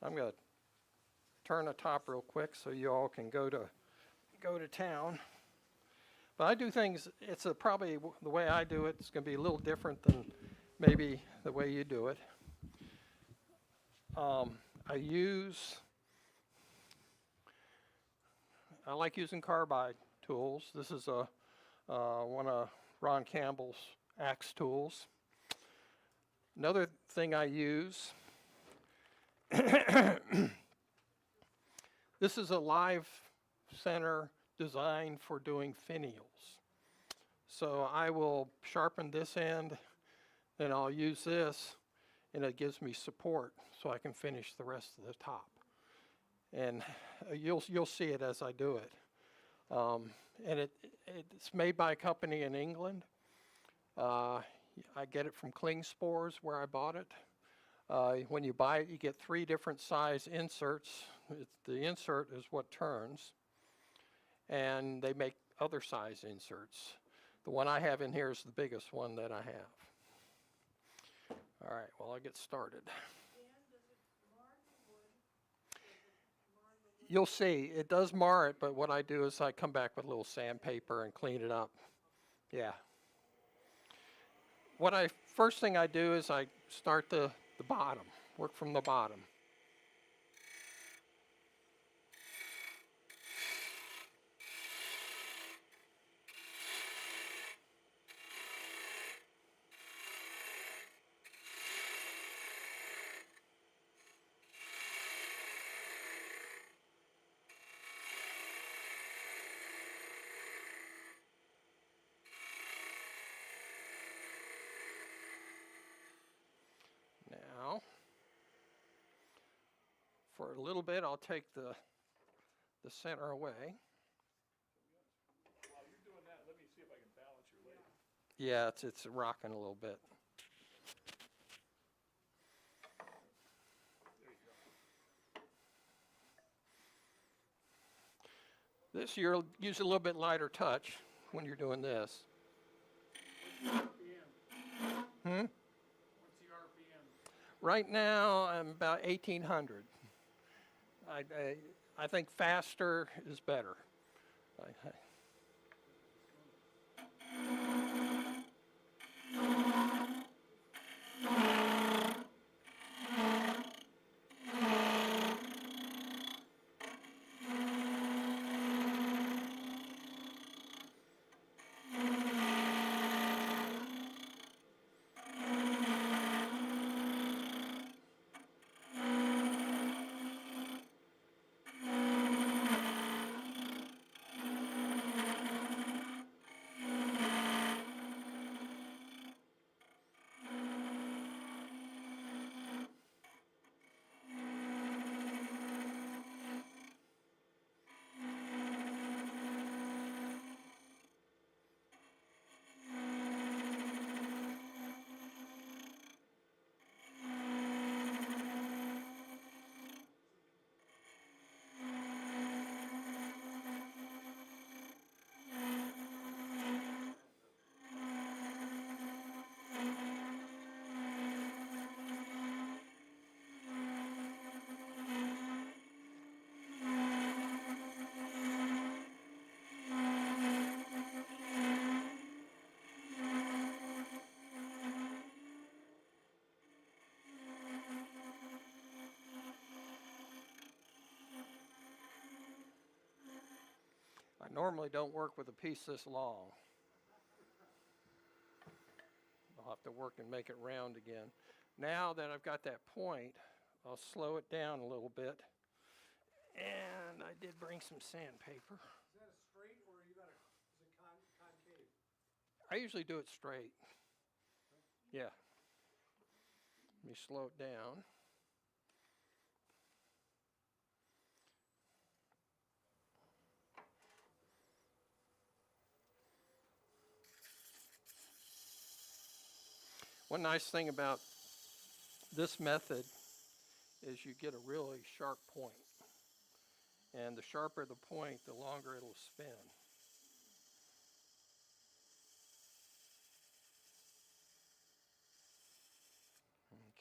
I'm going to turn the top real quick so you all can go to town. But I do things, it's probably the way I do it, it's going to be a little different than maybe the way you do it. I like using carbide tools. This is one of Ron Campbell's axe tools. Another thing I use, this is a live center designed for doing finials. So I will sharpen this end, then I'll use this, and it gives me support so I can finish the rest of the top. And you'll see it as I do it. And it's made by a company in England. I get it from Klingspors where I bought it. When you buy it, you get 3 different size inserts. The insert is what turns. And they make other size inserts. The one I have in here is the biggest one that I have. All right, well, I'll get started. You'll see, it does mar it, but what I do is I come back with a little sandpaper and clean it up. Yeah. First thing I do is I start the bottom, work from the bottom. Now, for a little bit, I'll take the center away. While you're doing that, let me see if I can balance your lathe. Yeah, it's rocking a little bit. There you go. This you'll use a little bit lighter touch when you're doing this. What's the RPM? What's the RPM? Right now, I'm about 1,800. I think faster is better. I normally don't work with a piece this long. I'll have to work and make it round again. Now that I've got that point, I'll slow it down a little bit. And I did bring some sandpaper. Is that a straight or you got a, is it concave? I usually do it straight. Yeah. Let me slow it down. One nice thing about this method is you get a really sharp point. And the sharper the point, the longer it'll spin.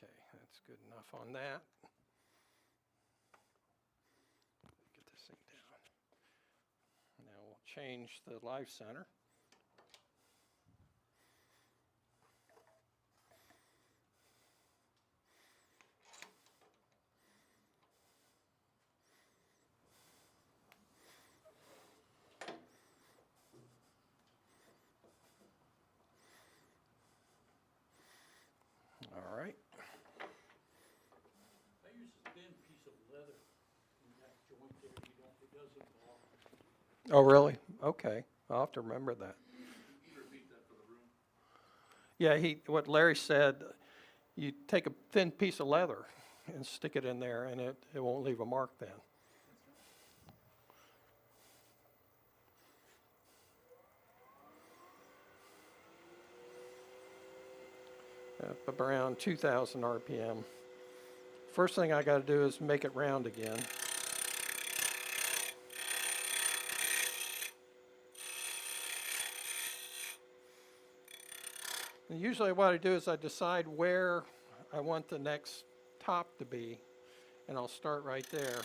Okay, that's good enough on that. change the live center. All right. I use a thin piece of leather in that joint there, it doesn't fall. Oh, really? Okay. I'll have to remember that. Can you repeat that for the room? Yeah, what Larry said, you take a thin piece of leather and stick it in there, and it won't leave a mark then. Up around 2,000 RPM. First thing I got to do is make it round again. And usually what I do is I decide where I want the next top to be, and I'll start right there.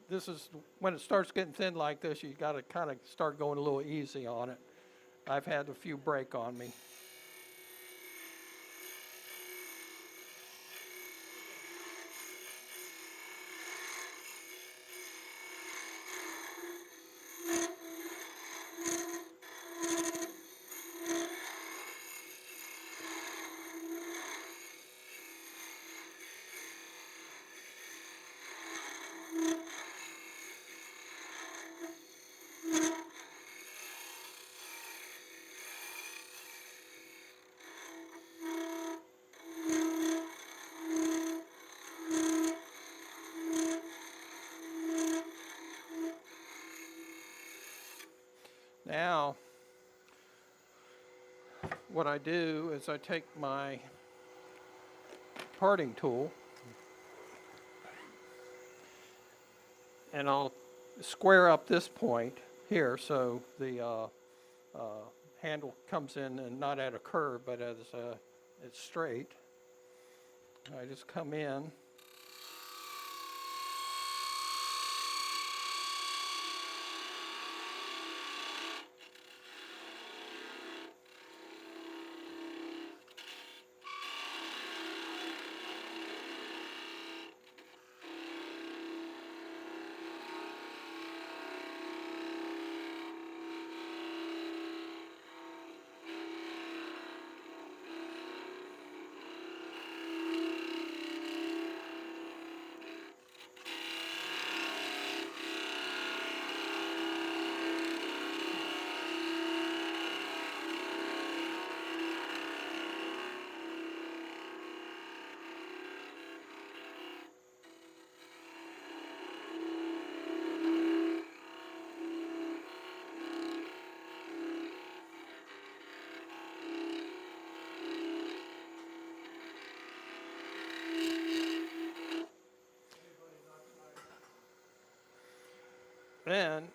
This is when it starts getting thin like this, you got to kind of start going a little easy on it. I've had a few break on me. Now, what I do is I take my parting tool and I'll square up this point here so the handle comes in and not at a curve, but as it's straight. I just come in. Then,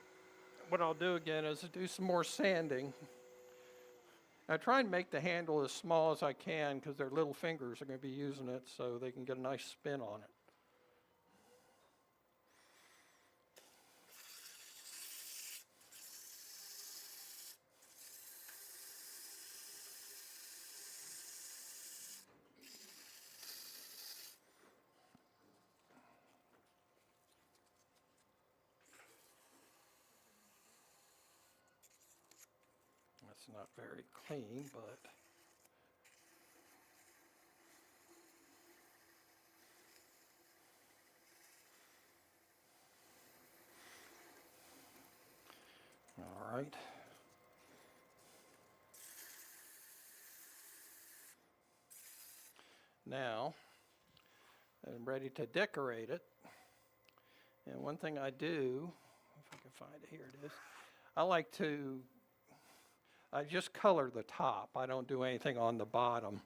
what I'll do again is do some more sanding. I try and make the handle as small as I can because their little fingers are going to be using it so they can get a nice spin on it. That's not very clean, but all right. Now, I'm ready to decorate it. And one thing I do, if I can find it, here it is. I just color the top. I don't do anything on the bottom.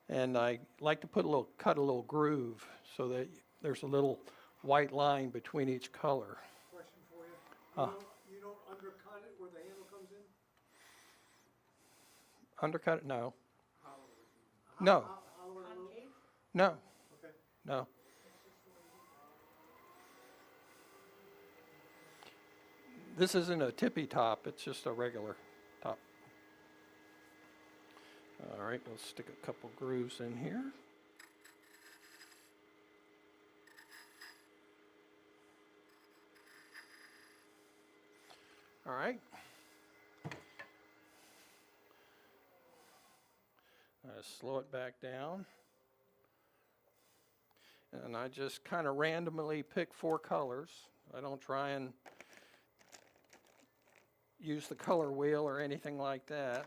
And I like to cut a little groove so that there's a little white line between each color. Question for you. Uh. You don't undercut it where the handle comes in? Undercut it? No. How- No. how are the little- No. Okay. No. This isn't a tippy top, it's just a regular top. All right, we'll stick a couple grooves in here. All right. Slow it back down. And I just kind of randomly pick 4 colors. I don't try and use the color wheel or anything like that.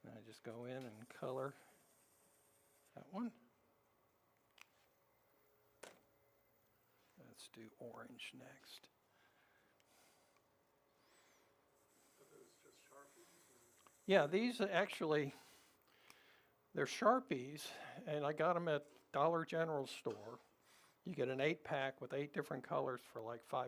And I just go in and color that one. Let's do orange next. Yeah, these actually, they're Sharpies, and I got them at Dollar General store. You get an 8-pack with 8 different colors for like $5.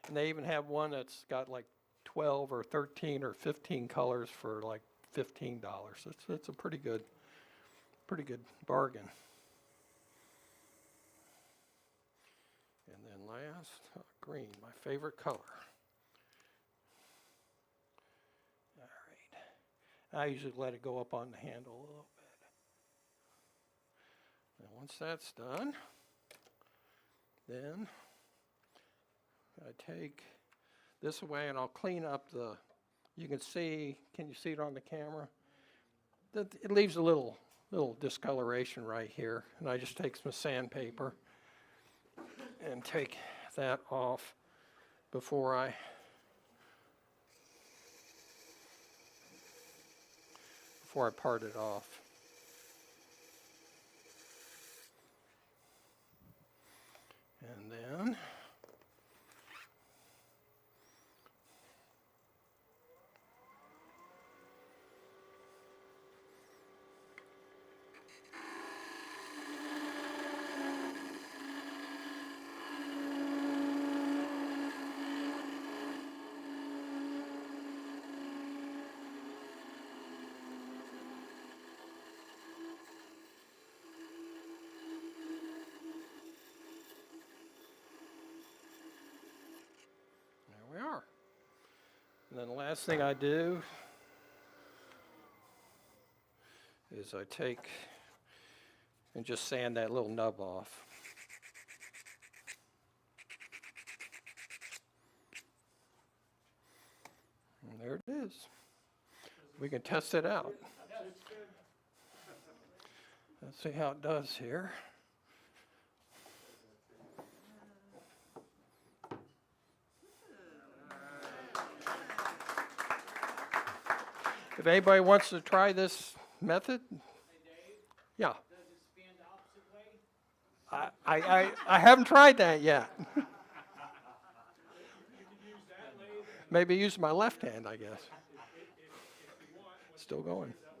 And they even have one that's got like 12 or 13 or 15 colors for like $15. It's a pretty good bargain. And then last, green, my favorite color. I usually let it go up on the handle a little bit. And once that's done, then I take this away and I'll clean up you can see you see it on the camera? It leaves a little discoloration right here. And I just take some sandpaper and take that off before I part it off. And then we are. And then the last thing I do is I take and just sand that little nub off. And there it is. We can test it out. Let's see how it does here. If anybody wants to try this method, yeah. Does it spin the opposite way? I haven't tried that yet. You can use that lathe Maybe use my left hand, I guess. if you want. Still going. Up